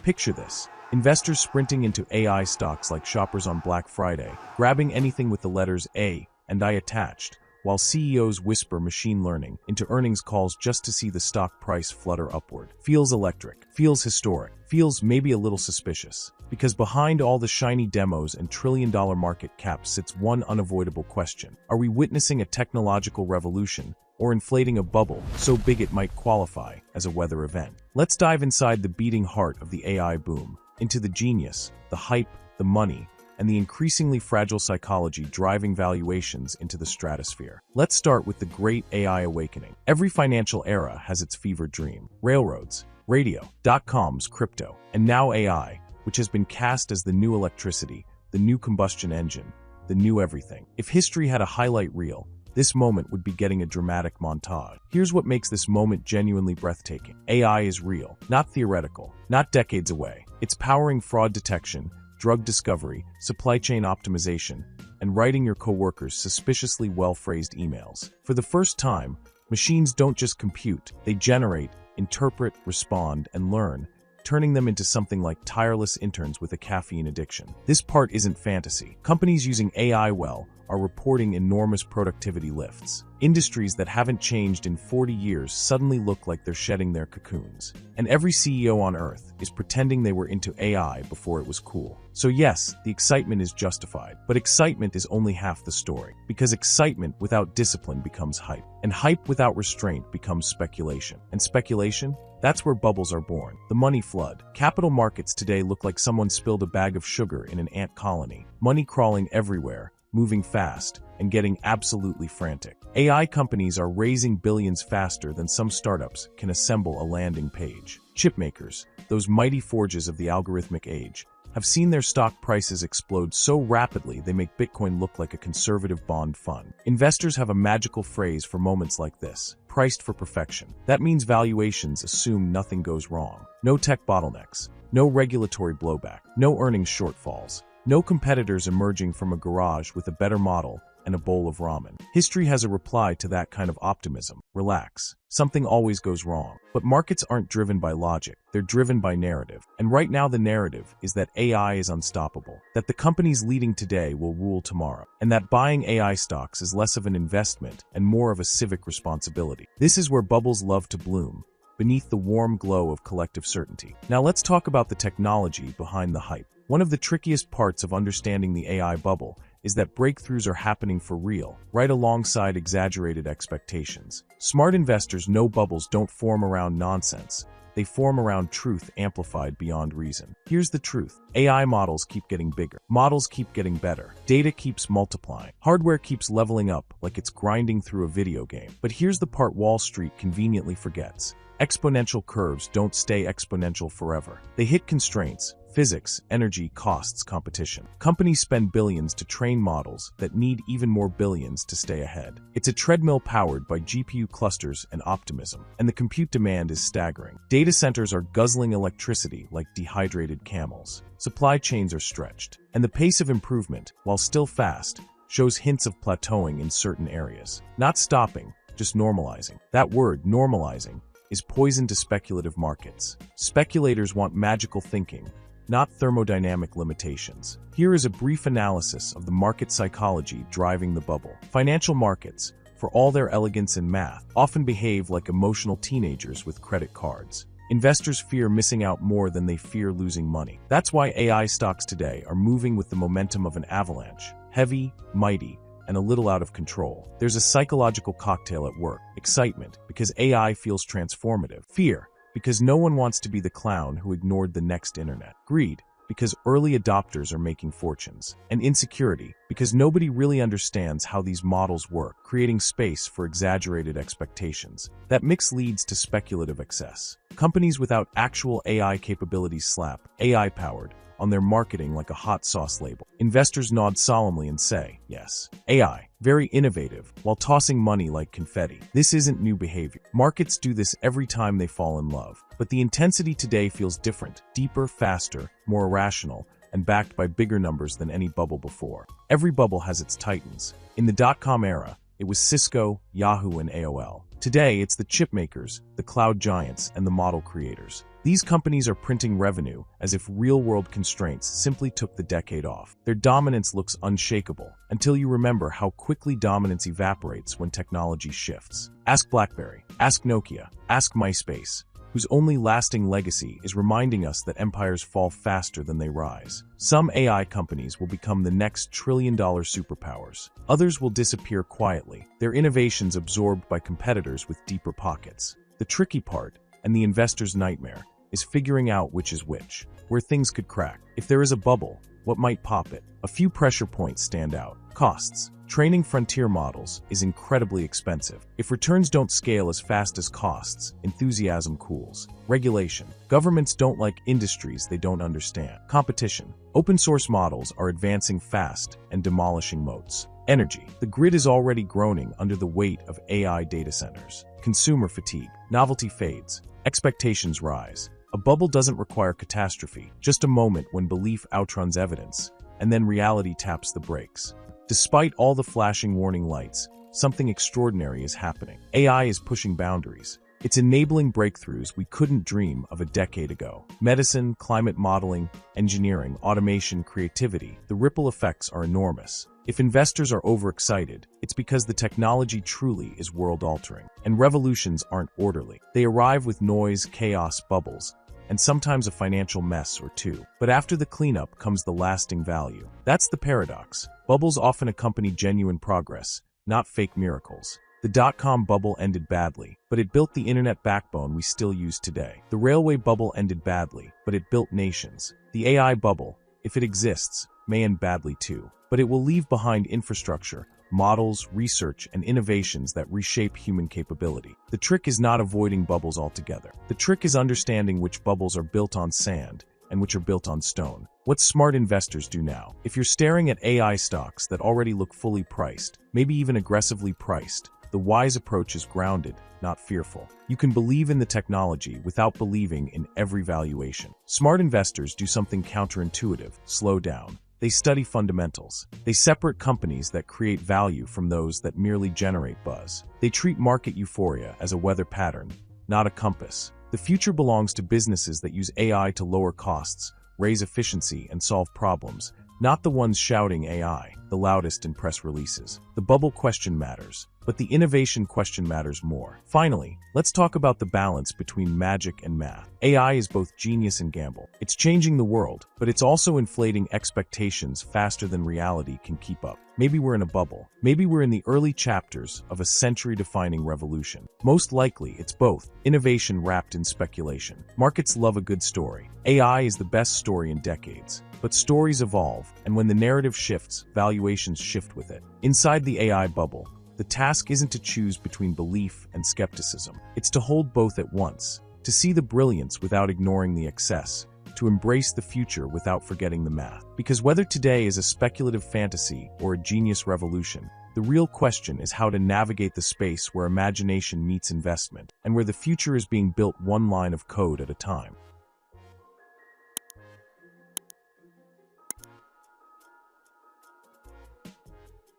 Picture this. Investors sprinting into AI stocks like shoppers on Black Friday, grabbing anything with the letters A and I attached, while CEOs whisper machine learning into earnings calls just to see the stock price flutter upward. Feels electric, feels historic, feels maybe a little suspicious. Because behind all the shiny demos and trillion-dollar market caps sits one unavoidable question. Are we witnessing a technological revolution or inflating a bubble so big it might qualify as a weather event? Let's dive inside the beating heart of the AI boom, into the genius, the hype, the money, and the increasingly fragile psychology driving valuations into the stratosphere. Let's start with the great AI awakening. Every financial era has its fever dream. Railroads, radio, dot-coms, crypto, and now AI, which has been cast as the new electricity, the new combustion engine, the new everything. If history had a highlight reel, this moment would be getting a dramatic montage. Here's what makes this moment genuinely breathtaking. AI is real, not theoretical, not decades away. It's powering fraud detection, drug discovery, supply chain optimization, and writing your coworkers' suspiciously well-phrased emails. For the first time, machines don't just compute, they generate, interpret, respond, and learn, turning them into something like tireless interns with a caffeine addiction. This part isn't fantasy. Companies using AI are reporting enormous productivity lifts. Industries that haven't changed in 40 years suddenly look like they're shedding their cocoons. And every CEO on Earth is pretending they were into AI before it was cool. So yes, the excitement is justified. But excitement is only half the story. Because excitement without discipline becomes hype. And hype without restraint becomes speculation. And speculation? That's where bubbles are born. The money flood. Capital markets today look like someone spilled a bag of sugar in an ant colony. Money crawling everywhere, moving fast, and getting absolutely frantic. AI companies are raising billions faster than some startups can assemble a landing page. Chipmakers, those mighty forges of the algorithmic age, have seen their stock prices explode so rapidly they make Bitcoin look like a conservative bond fund. Investors have a magical phrase for moments like this: priced for perfection. That means valuations assume nothing goes wrong. No tech bottlenecks, no regulatory blowback, no earnings shortfalls, no competitors emerging from a garage with a better model and a bowl of ramen. History has a reply to that kind of optimism. Relax. Something always goes wrong. But markets aren't driven by logic. They're driven by narrative. And right now the narrative is that AI is unstoppable, that the companies leading today will rule tomorrow, and that buying AI stocks is less of an investment and more of a civic responsibility. This is where bubbles love to bloom, beneath the warm glow of collective certainty. Now let's talk about the technology behind the hype. One of the trickiest parts of understanding the AI bubble is that breakthroughs are happening for real, right alongside exaggerated expectations. Smart investors know bubbles don't form around nonsense. They form around truth amplified beyond reason. Here's the truth. AI models keep getting bigger. Models keep getting better. Data keeps multiplying. Hardware keeps leveling up like it's grinding through a video game. But here's the part Wall Street conveniently forgets. Exponential curves don't stay exponential forever. They hit constraints. Physics, energy, costs, competition. Companies spend billions to train models that need even more billions to stay ahead. It's a treadmill powered by GPU clusters and optimism, and the compute demand is staggering. Data centers are guzzling electricity like dehydrated camels. Supply chains are stretched, and the pace of improvement, while still fast, shows hints of plateauing in certain areas. Not stopping, just normalizing. That word, normalizing, is poison to speculative markets. Speculators want magical thinking, not thermodynamic limitations. Here is a brief analysis of the market psychology driving the bubble. Financial markets, for all their elegance and math, often behave like emotional teenagers with credit cards. Investors fear missing out more than they fear losing money. That's why AI stocks today are moving with the momentum of an avalanche. Heavy, mighty, and a little out of control. There's a psychological cocktail at work. Excitement, because AI feels transformative. Fear, because no one wants to be the clown who ignored the next internet. Greed, because early adopters are making fortunes. And insecurity, because nobody really understands how these models work, creating space for exaggerated expectations. That mix leads to speculative excess. Companies without actual AI capabilities slap AI-powered on their marketing like a hot sauce label. Investors nod solemnly and say, yes, AI, very innovative, while tossing money like confetti. This isn't new behavior. Markets do this every time they fall in love. But the intensity today feels different, deeper, faster, more irrational, and backed by bigger numbers than any bubble before. Every bubble has its titans. In the dot-com era, it was Cisco, Yahoo, and AOL. Today, it's the chip makers, the cloud giants, and the model creators. These companies are printing revenue as if real-world constraints simply took the decade off. Their dominance looks unshakable, until you remember how quickly dominance evaporates when technology shifts. Ask BlackBerry, ask Nokia, ask MySpace, whose only lasting legacy is reminding us that empires fall faster than they rise. Some AI companies will become the next trillion-dollar superpowers. Others will disappear quietly, their innovations absorbed by competitors with deeper pockets. The tricky part, and the investor's nightmare, is figuring out which is which, where things could crack. If there is a bubble, what might pop it? A few pressure points stand out. Costs. Training frontier models is incredibly expensive. If returns don't scale as fast as costs, enthusiasm cools. Regulation. Governments don't like industries they don't understand. Competition. Open source models are advancing fast and demolishing moats. Energy. The grid is already groaning under the weight of AI data centers. Consumer fatigue. Novelty fades. Expectations rise. A bubble doesn't require catastrophe, just a moment when belief outruns evidence, and then reality taps the brakes. Despite all the flashing warning lights, something extraordinary is happening. AI is pushing boundaries. It's enabling breakthroughs we couldn't dream of a decade ago. Medicine, climate modeling, engineering, automation, creativity, the ripple effects are enormous. If investors are overexcited, it's because the technology truly is world-altering. And revolutions aren't orderly. They arrive with noise, chaos, bubbles, and sometimes a financial mess or two. But after the cleanup comes the lasting value. That's the paradox. Bubbles often accompany genuine progress, not fake miracles. The dot-com bubble ended badly, but it built the internet backbone we still use today. The railway bubble ended badly, but it built nations. The AI bubble, if it exists, may end badly too, but it will leave behind infrastructure, models, research, and innovations that reshape human capability. The trick is not avoiding bubbles altogether. The trick is understanding which bubbles are built on sand and which are built on stone. What smart investors do now? If you're staring at AI stocks that already look fully priced, maybe even aggressively priced, the wise approach is grounded, not fearful. You can believe in the technology without believing in every valuation. Smart investors do something counterintuitive: slow down. They study fundamentals. They separate companies that create value from those that merely generate buzz. They treat market euphoria as a weather pattern, not a compass. The future belongs to businesses that use AI to lower costs, raise efficiency, and solve problems, not the ones shouting AI, the loudest in press releases. The bubble question matters, but the innovation question matters more. Finally, let's talk about the balance between magic and math. AI is both genius and gamble. It's changing the world, but it's also inflating expectations faster than reality can keep up. Maybe we're in a bubble. Maybe we're in the early chapters of a century-defining revolution. Most likely, it's both. Innovation wrapped in speculation. Markets love a good story. AI is the best story in decades. But stories evolve, and when the narrative shifts, valuations shift with it. Inside the AI bubble, the task isn't to choose between belief and skepticism. It's to hold both at once, to see the brilliance without ignoring the excess, to embrace the future without forgetting the math. Because whether today is a speculative fantasy or a genius revolution, the real question is how to navigate the space where imagination meets investment, and where the future is being built one line of code at a time.